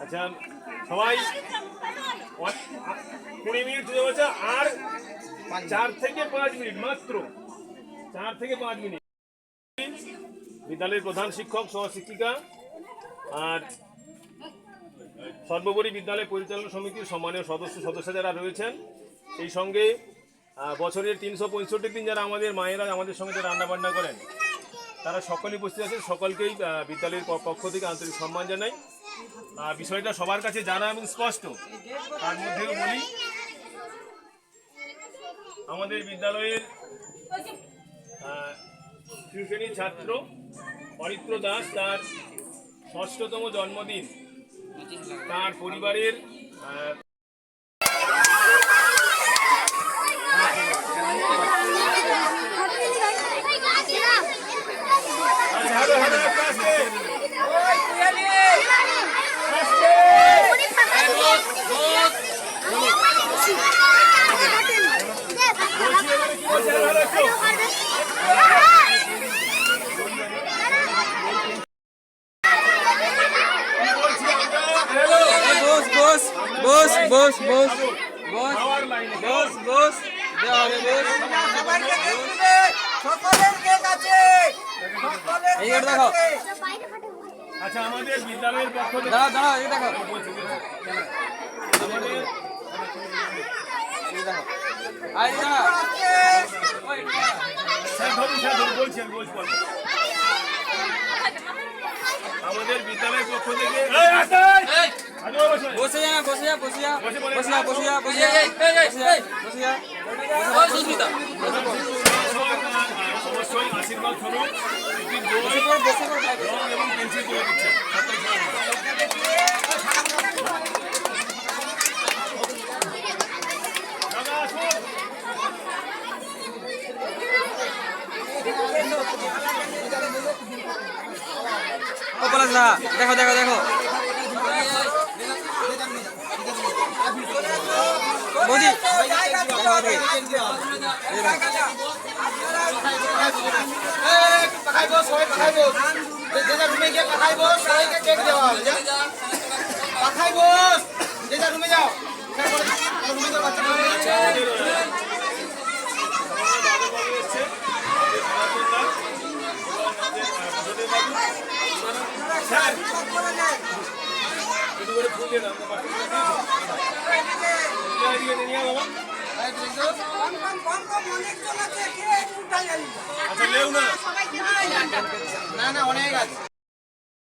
আচ্ছা সবাই 20 মিনিট হয়ে গেছে, আর 4 থেকে 5 মিনিট মাত্র, 4 থেকে 5 মিনিট। বিদ্যালয়ের প্রধান শিক্ষক, সহশিক্ষিকা আর সর্বোপরি বিদ্যালয় পরিচালনা সমিতির সম্মানীয় সদস্য যারা রয়েছেন, সেই সঙ্গে বছরের 365 দিন যারা আমাদের মায়েরা আমাদের সঙ্গে রান্নাবান্না করেন, তারা সকলেই উপস্থিত আছে। সকলকেই বিদ্যালয়ের পক্ষ থেকে আন্তরিক সম্মান জানাই। বিষয়টা সবার কাছে জানা এবং স্পষ্ট। তার মধ্যেও বলি, আমাদের বিদ্যালয়ের শ্রেণীর ছাত্র অরিত্র দাস, তার 6তম জন্মদিন তার পরিবারের আচ্ছা আমাদের বিদ্যালয়ের পক্ষ থেকে আমাদের বিদ্যালয়ের পক্ষ থেকে অবশ্যই আশীর্বাদ স্বরূপ এবং পেন্সিল করে দিচ্ছেন। দেখো দেখো দেখো বৌদি আচ্ছা লেও না না অনেক আছে।